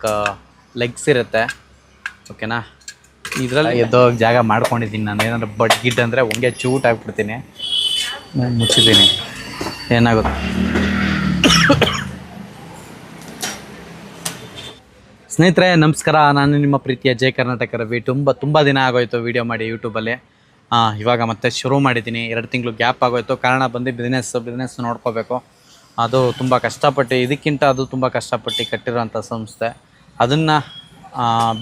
4 legs ಇರುತ್ತೆ. ಓಕೆನಾ, ಇದರಲ್ಲಿ ಎದ್ದೋ ಜಾಗ ಮಾಡ್ಕೊಂಡಿದ್ದೀನಿ ನಾನು. ಏನಾದ್ರು ಬಡ್ ಗಿಡ್ ಅಂದರೆ ಒಂಗೆ ಚೂಟ್ ಆಗಿಬಿಡ್ತೀನಿ. ಮುಚ್ಚಿದ್ದೀನಿ, ಏನಾಗುತ್ತೆ. ಸ್ನೇಹಿತರೆ ನಮಸ್ಕಾರ, ನಾನು ನಿಮ್ಮ ಪ್ರೀತಿಯ ಜೈ ಕರ್ನಾಟಕ ರವಿ. ತುಂಬ ದಿನ ಆಗೋಯ್ತು ವೀಡಿಯೋ ಮಾಡಿ ಯೂಟ್ಯೂಬಲ್ಲಿ. ಇವಾಗ ಮತ್ತೆ ಶುರು ಮಾಡಿದ್ದೀನಿ. 2 ತಿಂಗಳು ಗ್ಯಾಪ್ ಆಗೋಯ್ತು. ಕಾರಣ ಬಂದು ಬಿಸ್ನೆಸ್ ನೋಡ್ಕೋಬೇಕು. ಅದು ತುಂಬ ಕಷ್ಟಪಟ್ಟು, ಇದಕ್ಕಿಂತ ಅದು ತುಂಬ ಕಷ್ಟಪಟ್ಟು ಕಟ್ಟಿರೋಂಥ ಸಂಸ್ಥೆ. ಅದನ್ನು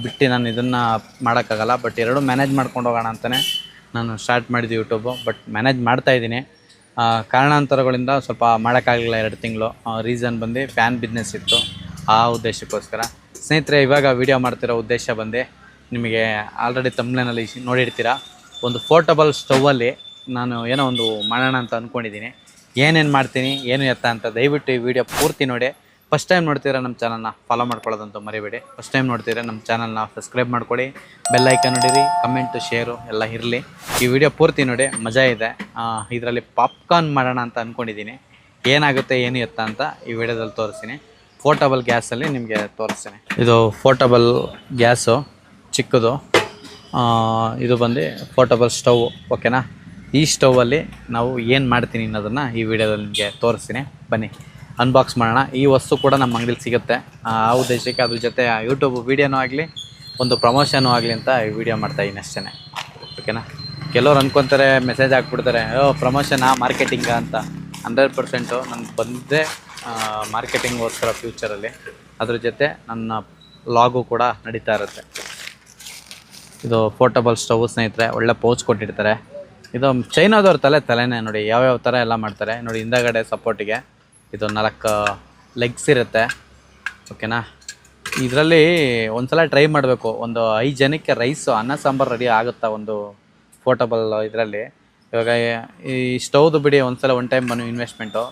ಬಿಟ್ಟು ನಾನು ಇದನ್ನು ಮಾಡೋಕ್ಕಾಗಲ್ಲ. ಬಟ್ 2 ಮ್ಯಾನೇಜ್ ಮಾಡ್ಕೊಂಡು ಹೋಗೋಣ ಅಂತಲೇ ನಾನು ಸ್ಟಾರ್ಟ್ ಮಾಡಿದ್ದು ಯೂಟ್ಯೂಬು. ಬಟ್ ಮ್ಯಾನೇಜ್ ಮಾಡ್ತಾಯಿದ್ದೀನಿ. ಕಾರಣಾಂತರಗಳಿಂದ ಸ್ವಲ್ಪ ಮಾಡೋಕ್ಕಾಗಲಿಲ್ಲ 2 ತಿಂಗಳು. ರೀಸನ್ ಬಂದು ಫ್ಯಾನ್ ಬಿಸ್ನೆಸ್ ಇತ್ತು, ಆ ಉದ್ದೇಶಕ್ಕೋಸ್ಕರ. ಸ್ನೇಹಿತರೆ, ಇವಾಗ ವೀಡಿಯೋ ಮಾಡ್ತಿರೋ ಉದ್ದೇಶ ಬಂದು ನಿಮಗೆ ಆಲ್ರೆಡಿ ತಮ್ಬ್ನೇನಲ್ಲಿ ನೋಡಿರ್ತೀರ. ಒಂದು ಪೋರ್ಟಬಲ್ ಸ್ಟೌವಲ್ಲಿ ನಾನು ಏನೋ ಒಂದು ಮಾಡೋಣ ಅಂತ ಅಂದ್ಕೊಂಡಿದ್ದೀನಿ. ಏನೇನು ಮಾಡ್ತೀನಿ, ಏನು ಎತ್ತ ಅಂತ ದಯವಿಟ್ಟು ಈ ವಿಡಿಯೋ ಪೂರ್ತಿ ನೋಡಿ. ಫಸ್ಟ್ ಟೈಮ್ ನೋಡ್ತೀರಾ ನಮ್ಮ ಚಾನಲ್ನ ಫಾಲೋ ಮಾಡ್ಕೊಳ್ಳೋದಂತೂ ಮರಿಬೇಡಿ. ಫಸ್ಟ್ ಟೈಮ್ ನೋಡ್ತೀರಾ ನಮ್ಮ ಚಾನಲ್ನ ಸಬ್ಸ್ಕ್ರೈಬ್ ಮಾಡ್ಕೊಳ್ಳಿ, ಬೆಲ್ ಐಕನ್ ನೋಡಿರಿ, ಕಮೆಂಟು ಶೇರು ಎಲ್ಲ ಇರಲಿ. ಈ ವಿಡಿಯೋ ಪೂರ್ತಿ ನೋಡಿ, ಮಜಾ ಇದೆ. ಇದರಲ್ಲಿ ಪಾಪ್ಕಾರ್ನ್ ಮಾಡೋಣ ಅಂತ ಅಂದ್ಕೊಂಡಿದ್ದೀನಿ. ಏನಾಗುತ್ತೆ ಏನು ಎತ್ತ ಅಂತ ಈ ವಿಡಿಯೋದಲ್ಲಿ ತೋರಿಸ್ತೀನಿ. ಪೋರ್ಟಬಲ್ ಗ್ಯಾಸಲ್ಲಿ ನಿಮಗೆ ತೋರಿಸ್ತೀನಿ. ಇದು ಪೋರ್ಟಬಲ್ ಗ್ಯಾಸು ಚಿಕ್ಕದು. ಇದು ಬಂದು ಪೋರ್ಟಬಲ್ ಸ್ಟವ್. ಓಕೆನಾ, ಈ ಸ್ಟೌವಲ್ಲಿ ನಾವು ಏನು ಮಾಡ್ತೀನಿ ಅನ್ನೋದನ್ನು ಈ ವಿಡಿಯೋದಲ್ಲಿ ನಿಮಗೆ ತೋರಿಸ್ತೀನಿ. ಬನ್ನಿ ಅನ್ಬಾಕ್ಸ್ ಮಾಡೋಣ. ಈ ವಸ್ತು ಕೂಡ ನಮ್ಮ ಅಂಗಡಿಲಿ ಸಿಗುತ್ತೆ. ಆ ಉದ್ದೇಶಕ್ಕೆ ಅದ್ರ ಜೊತೆ ಯೂಟ್ಯೂಬ್ ವೀಡಿಯೋನೂ ಆಗಲಿ, ಒಂದು ಪ್ರಮೋಷನೂ ಆಗಲಿ ಅಂತ ಈ ವಿಡಿಯೋ ಮಾಡ್ತಾಯಿದ್ದೀನಿ ಅಷ್ಟೇ. ಓಕೆನಾ, ಕೆಲವ್ರು ಅಂದ್ಕೊತಾರೆ, ಮೆಸೇಜ್ ಹಾಕ್ಬಿಡ್ತಾರೆ, ಪ್ರಮೋಷನಾ ಮಾರ್ಕೆಟಿಂಗಾ ಅಂತ. 100% ನನಗೆ ಬಂದೇ ಮಾರ್ಕೆಟಿಂಗ್ಗೋಸ್ಕರ ಫ್ಯೂಚರಲ್ಲಿ. ಅದ್ರ ಜೊತೆ ನನ್ನ ಲಾಗು ಕೂಡ ನಡೀತಾ ಇರುತ್ತೆ. ಇದು ಪೋರ್ಟಬಲ್ ಸ್ಟವ್ ಸ್ನೇಹಿತರೆ, ಒಳ್ಳೆ ಪೌಚ್ ಕೊಟ್ಟಿರ್ತಾರೆ. ಇದು ಚೈನಾದವ್ರ ತಲೆನೇ ನೋಡಿ, ಯಾವ್ಯಾವ ಥರ ಎಲ್ಲ ಮಾಡ್ತಾರೆ ನೋಡಿ. ಹಿಂದಗಡೆ ಸಪೋರ್ಟಿಗೆ ಇದು 4 ಲೆಗ್ಸ್ ಇರುತ್ತೆ. ಓಕೆನಾ, ಇದರಲ್ಲಿ ಒಂದು ಸಲ ಟ್ರೈ ಮಾಡಬೇಕು. ಒಂದು 5 ಜನಕ್ಕೆ ರೈಸು, ಅನ್ನ ಸಾಂಬಾರು ರೆಡಿ ಆಗುತ್ತಾ ಒಂದು ಪೋರ್ಟಬಲ್ ಇದರಲ್ಲಿ. ಇವಾಗ ಈ ಸ್ಟವ್ದು ಬಿಡಿ, ಒಂದು ಸಲ ಒನ್ ಟೈಮ್ ಬನ್ನಿ ಇನ್ವೆಸ್ಟ್ಮೆಂಟು.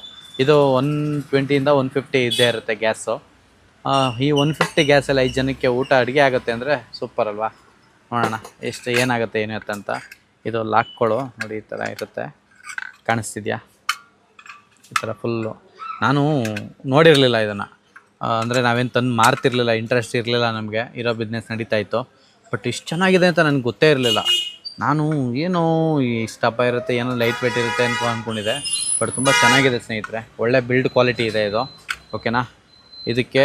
ಇದು 120ಇಂದ 150 ಇದ್ದೇ ಇರುತ್ತೆ ಗ್ಯಾಸು. ಈ 150 ಗ್ಯಾಸಲ್ಲಿ 5 ಜನಕ್ಕೆ ಊಟ ಅಡುಗೆ ಆಗುತ್ತೆ ಅಂದರೆ ಸೂಪರ್ ಅಲ್ವಾ. ನೋಡೋಣ ಎಷ್ಟು ಏನಾಗುತ್ತೆ ಏನು ಅಂತ. ಇದು ಲಾಕ್ಗಳು ನೋಡಿ, ಈ ಥರ ಇರುತ್ತೆ, ಕಾಣಿಸ್ತಿದೆಯಾ? ಈ ಥರ ಫುಲ್ಲು. ನಾನು ನೋಡಿರಲಿಲ್ಲ ಇದನ್ನು, ಅಂದರೆ ನಾವೇನು ತಂದು ಮಾರ್ತಿರ್ಲಿಲ್ಲ, ಇಂಟ್ರೆಸ್ಟ್ ಇರಲಿಲ್ಲ ನಮಗೆ. ಇರೋ ಬಿಸ್ನೆಸ್ ನಡೀತಾಯಿತ್ತು. ಬಟ್ ಇಷ್ಟು ಚೆನ್ನಾಗಿದೆ ಅಂತ ನನಗೆ ಗೊತ್ತೇ ಇರಲಿಲ್ಲ. ನಾನು ಏನೋ ಇಷ್ಟಪ್ಪ ಇರುತ್ತೆ, ಏನೋ ಲೈಟ್ ವೇಟ್ ಇರುತ್ತೆ ಅಂತ ಅಂದ್ಕೊಂಡಿದ್ದೆ. ಬಟ್ ತುಂಬ ಚೆನ್ನಾಗಿದೆ ಸ್ನೇಹಿತರೆ, ಒಳ್ಳೆ ಬಿಲ್ಡ್ ಕ್ವಾಲಿಟಿ ಇದೆ ಇದು. ಓಕೆನಾ, ಇದಕ್ಕೆ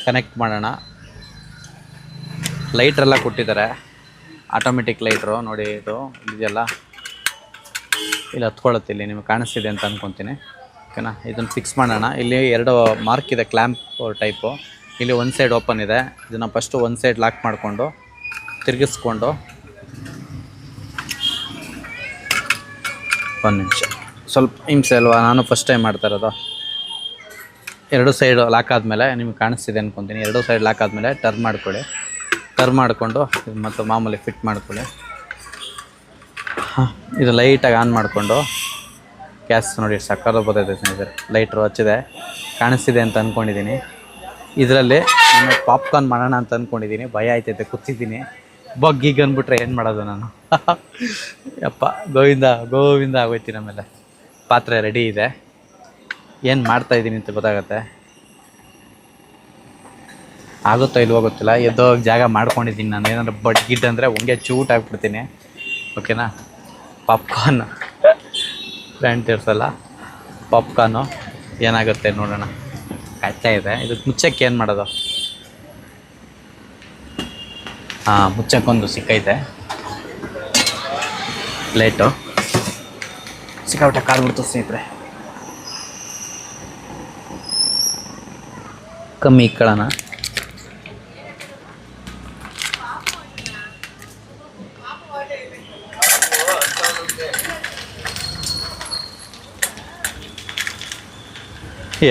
ಕನೆಕ್ಟ್ ಮಾಡೋಣ. ಲೈಟ್ರೆಲ್ಲ ಕೊಟ್ಟಿದ್ದಾರೆ, ಆಟೋಮೆಟಿಕ್ ಲೈಟ್ರು ನೋಡಿ. ಇದು ಇದೆಯಲ್ಲ ಇಲ್ಲಿ ಹತ್ಕೊಳ್ಳುತ್ತೆ, ಇಲ್ಲಿ ನಿಮಗೆ ಕಾಣಿಸ್ತಿದೆ ಅಂತ ಅಂದ್ಕೊತೀನಿ. ಓಕೆನಾ, ಇದನ್ನು ಫಿಕ್ಸ್ ಮಾಡೋಣ. ಇಲ್ಲಿ 2 ಮಾರ್ಕ್ ಇದೆ, ಕ್ಲ್ಯಾಂಪ್ ಟೈಪು. ಇಲ್ಲಿ ಒಂದು ಸೈಡ್ ಓಪನ್ ಇದೆ. ಇದನ್ನು ಫಸ್ಟು ಒಂದು ಸೈಡ್ ಲಾಕ್ ಮಾಡಿಕೊಂಡು ತಿರುಗಿಸ್ಕೊಂಡು, ಒಂದು ನಿಮಿಷ, ಸ್ವಲ್ಪ ಹಿಂಸೆ ಅಲ್ವಾ, ನಾನು ಫಸ್ಟ್ ಟೈಮ್ ಮಾಡ್ತಾ ಇರೋದು. 2 ಸೈಡು ಲಾಕ್ ಆದಮೇಲೆ ನಿಮ್ಗೆ ಕಾಣಿಸ್ತಿದೆ ಅಂದ್ಕೊತೀನಿ. 2 ಸೈಡ್ ಲಾಕ್ ಆದಮೇಲೆ ಟರ್ನ್ ಮಾಡ್ಕೊಳ್ಳಿ. ಟರ್ನ್ ಮಾಡಿಕೊಂಡು ಇದು ಮತ್ತು ಮಾಮೂಲಿ ಫಿಟ್ ಮಾಡ್ಕೊಳ್ಳಿ. ಇದು ಲೈಟಾಗಿ ಆನ್ ಮಾಡಿಕೊಂಡು ಗ್ಯಾಸ್ ನೋಡಿ ಸಕ್ಕರೆ ಬರ್ತೈತೆ ಸ್ನೇಹಿತರೆ. ಲೈಟ್ರು ಹಚ್ಚಿದೆ, ಕಾಣಿಸ್ತಿದೆ ಅಂತ ಅಂದ್ಕೊಂಡಿದ್ದೀನಿ. ಇದರಲ್ಲಿ ನಾನು ಪಾಪ್ಕಾರ್ನ್ ಮಾಡೋಣ ಅಂತ ಅಂದ್ಕೊಂಡಿದ್ದೀನಿ. ಭಯ ಆಯ್ತೈತೆ, ಕೂತಿದ್ದೀನಿ. ಬಗ್ಗಿಗೆ ಅಂದ್ಬಿಟ್ರೆ ಏನು ಮಾಡೋದು ನಾನು. ಯಪ್ಪ, ಗೋವಿಂದ ಆಗೋಯ್ತೀನಿ. ಆಮೇಲೆ ಪಾತ್ರೆ ರೆಡಿ ಇದೆ. ಏನು ಮಾಡ್ತಾಯಿದ್ದೀನಿ ಅಂತ ಗೊತ್ತಾಗತ್ತೆ. ಆಗುತ್ತೋ ಇಲ್ವೋ ಗೊತ್ತಿಲ್ಲ. ಎದ್ದೋ ಜಾಗ ಮಾಡ್ಕೊಂಡಿದ್ದೀನಿ ನಾನು. ಏನಾದ್ರು ಬಡ್ ಗಿಡ್ ಅಂದರೆ ಒಂಗೆ ಚೂಟ್ ಆಗಿಬಿಡ್ತೀನಿ. ಓಕೆನಾ, ಪಾಪ್ಕಾರ್ನ್ ಬ್ರ್ಯಾಂಡ್ ತಿರ್ಸಲ್ಲ, ಪಾಪ್ಕಾರ್ನು ಏನಾಗುತ್ತೆ ನೋಡೋಣ. ಕಾಯ್ತಾ ಇದೆ. ಇದಕ್ಕೆ ಮುಚ್ಚಕ್ಕೆ ಏನು ಮಾಡೋದು? ಮುಚ್ಚಕ್ಕೊಂದು ಸಿಕ್ಕೈತೆ ಪ್ಲೇಟು. ಸಿಕ್ಕಾಬಿಟ್ಟೆ ಕಾಡ್ಬಿಡ್ತು ಸ್ನೇಹಿತರೆ. ಕಮ್ಮಿ ಇಕ್ಕೊಳ್ಳೋಣ.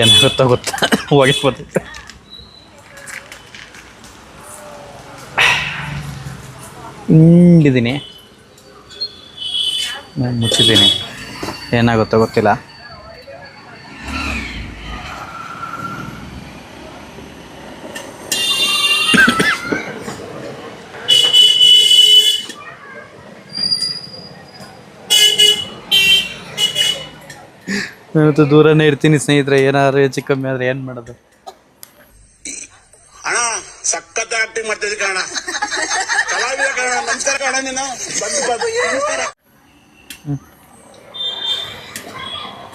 ಏನಾಗುತ್ತೋ ಗೊತ್ತಾ, ಹೋಗಿರ್ಬೋದು. ಹಿಂಡಿದ್ದೀನಿ, ಮುಚ್ಚಿದ್ದೀನಿ. ಏನಾಗುತ್ತೋ ಗೊತ್ತಿಲ್ಲ. ನಾನಂತೂ ದೂರನೇ ಇರ್ತೀನಿ ಸ್ನೇಹಿತರೆ. ಏನಾದ್ರು ಹೆಚ್ಚು ಕಮ್ಮಿ ಆದರೆ ಏನು ಮಾಡೋದು? ಸಖತ್ ಆಕ್ಟಿಂಗ್ ಮಾಡ್ತಿದ್ದೆ ಕಣ, ಕಲಾವಿದ ಕಣ. ನಮಸ್ಕಾರ ಕಣ, ನೀನು ನಮಸ್ಕಾರ.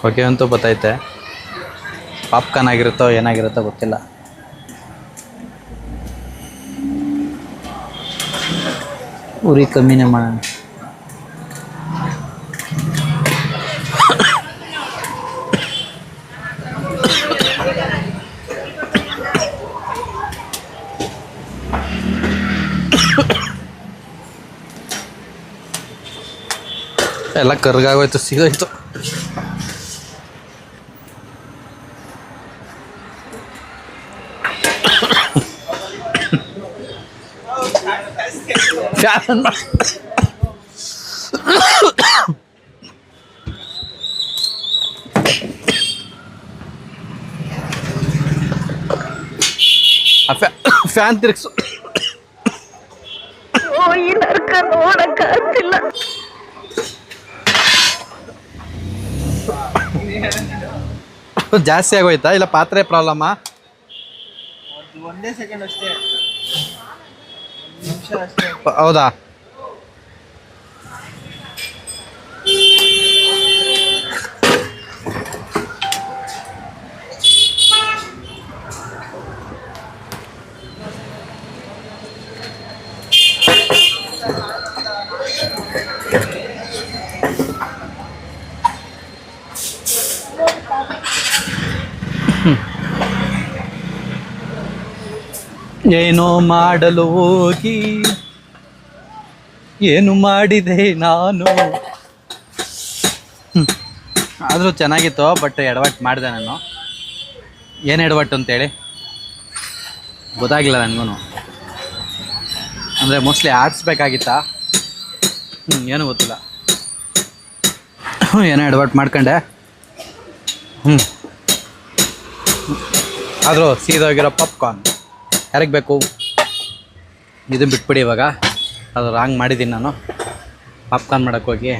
ಓಕೆ ಅಂತೂ ಗೊತ್ತೈತೆ. ಪಾಪ್ಕಾರ್ನ್ ಆಗಿರುತ್ತೋ ಏನಾಗಿರುತ್ತೋ ಗೊತ್ತಿಲ್ಲ. ಉರಿ ಕಮ್ಮಿನೇ ಮಾಡೋಣ. ಎಲ್ಲ ಕರ್ಗಾಗೋಯ್ತು, ಸಿಗೋಯ್ತು. ಫ್ಯಾನ್ ತಿರ್ಗ್ಸು. ಈ ನರ್ಕ ನೋಡಕ್ಕಾಗ್ತಿಲ್ಲ. ಜಾಸ್ತಿ ಆಗೋಯ್ತಾ ಇಲ್ಲ ಪಾತ್ರೆ ಪ್ರಾಬ್ಲಮ್ಮ? ಒಂದೇ ಸೆಕೆಂಡ್ ಅಷ್ಟೇ, ನಿಮಿಷ ಅಷ್ಟೇ. ಹೌದಾ? ಏನೋ ಮಾಡಲು ಹೋಗಿ ಏನು ಮಾಡಿದೆ ನಾನು. ಆದರೂ ಚೆನ್ನಾಗಿತ್ತು, ಬಟ್ ಎಡವಟ್ಟು ಮಾಡಿದೆ ನಾನು. ಏನು ಎಡವಟ್ಟು ಅಂತೇಳಿ ಗೊತ್ತಾಗಿಲ್ಲ ನನಗೂ. ಅಂದರೆ ಮೋಸ್ಟ್ಲಿ ಆಡಿಸ್ಬೇಕಾಗಿತ್ತಾ, ಏನೂ ಗೊತ್ತಿಲ್ಲ. ಏನೋ ಎಡವಟ್ಟು ಮಾಡ್ಕೊಂಡೆ. ಆದರೂ ಸೀದೋಗಿರೋ ಪಾಪ್ಕಾರ್ನ್ ಯಾರಿಗೆ ಬೇಕು ಇದನ್ನು ಬಿಟ್ಬಿಡಿ. ಇವಾಗ ಅದು ರಾಂಗ್ ಮಾಡಿದ್ದೀನಿ ನಾನು. ಪಾಪ್ಕಾರ್ನ್ ಮಾಡೋಕ್ಕೆ ಹೋಗಿ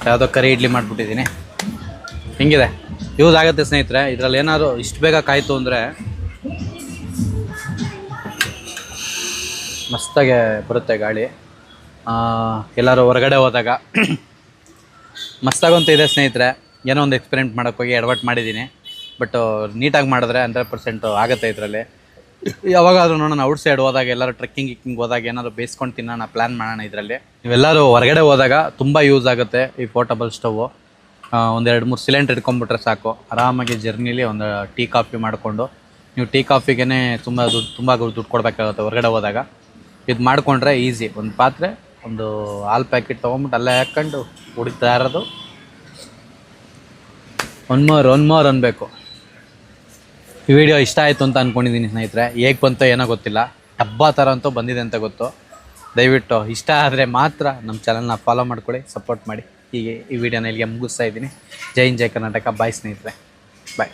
ಯಾವುದೋ ಕರಿ ಇಡ್ಲಿ ಮಾಡಿಬಿಟ್ಟಿದ್ದೀನಿ. ಹಿಂಗಿದೆ, ಯೂಸ್ ಆಗುತ್ತೆ ಸ್ನೇಹಿತರೆ. ಇದರಲ್ಲಿ ಏನಾದರೂ ಇಷ್ಟು ಬೇಗ ಕಾಯ್ತು ಅಂದರೆ ಮಸ್ತಾಗೆ ಬರುತ್ತೆ ಗಾಳಿ. ಎಲ್ಲರೂ ಹೊರಗಡೆ ಹೋದಾಗ ಮಸ್ತಾಗಂತೂ ಇದೆ ಸ್ನೇಹಿತರೆ. ಏನೋ ಒಂದು ಎಕ್ಸ್ಪೆರಿಮೆಂಟ್ ಮಾಡೋಕ್ಕೋಗಿ ಎಡವಟ್ಟು ಮಾಡಿದ್ದೀನಿ, ಬಟ್ ನೀಟಾಗಿ ಮಾಡಿದ್ರೆ 100% ಆಗುತ್ತೆ ಇದರಲ್ಲಿ. ಯಾವಾಗಾದ್ರೂ ನೋಡೋಣ ಔಟ್ ಸೈಡ್ ಹೋದಾಗ, ಎಲ್ಲರೂ ಟ್ರೆಕ್ಕಿಂಗ್ ಹೋದಾಗ ಏನಾದರೂ ಬೇಯಿಸ್ಕೊಂಡು ತಿನ್ನೋಣ, ಪ್ಲ್ಯಾನ್ ಮಾಡೋಣ ಇದರಲ್ಲಿ. ನೀವೆಲ್ಲರೂ ಹೊರಗಡೆ ಹೋದಾಗ ತುಂಬ ಯೂಸ್ ಆಗುತ್ತೆ ಈ ಪೋರ್ಟಬಲ್ ಸ್ಟವ್ವು. ಒಂದು 2-3 ಸಿಲಿಂಡರ್ ಇಟ್ಕೊಂಡ್ಬಿಟ್ರೆ ಸಾಕು. ಆರಾಮಾಗಿ ಜರ್ನಿಲಿ ಒಂದು ಟೀ ಕಾಫಿ ಮಾಡಿಕೊಂಡು, ನೀವು ಟೀ ಕಾಫಿಗೆ ತುಂಬ ದುಡ್ಡು ಕೊಡಬೇಕಾಗುತ್ತೆ ಹೊರಗಡೆ ಹೋದಾಗ. ಇದು ಮಾಡಿಕೊಂಡ್ರೆ ಈಸಿ. ಒಂದು ಪಾತ್ರೆ, ಒಂದು ಹಾಲು ಪ್ಯಾಕೆಟ್ ತೊಗೊಂಬಿಟ್ಟು ಅಲ್ಲೇ ಹಾಕ್ಕೊಂಡು ಕುಡಿತಾ ಇರೋದು. ಒನ್ ಮೋರ್ ಅನ್ಬೇಕು. ಈ ವಿಡಿಯೋ ಇಷ್ಟ ಆಯಿತು ಅಂತ ಅಂದ್ಕೊಂಡಿದ್ದೀನಿ ಸ್ನೇಹಿತರೆ. ಹೇಗೆ ಬಂತೋ ಏನೋ ಗೊತ್ತಿಲ್ಲ, ಹಬ್ಬ ಥರ ಅಂತೂ ಬಂದಿದೆ ಅಂತ ಗೊತ್ತು. ದಯವಿಟ್ಟು ಇಷ್ಟ ಆದರೆ ಮಾತ್ರ ನಮ್ಮ ಚಾನಲ್ನ ಫಾಲೋ ಮಾಡ್ಕೊಳ್ಳಿ, ಸಪೋರ್ಟ್ ಮಾಡಿ. ಹೀಗೆ ಈ ವಿಡಿಯೋನ ಇಲ್ಲಿಗೆ ಮುಗಿಸ್ತಾ ಇದ್ದೀನಿ. ಜೈ ಹಿಂದ್, ಜೈ ಕರ್ನಾಟಕ. ಬಾಯ್ ಸ್ನೇಹಿತರೆ, ಬಾಯ್.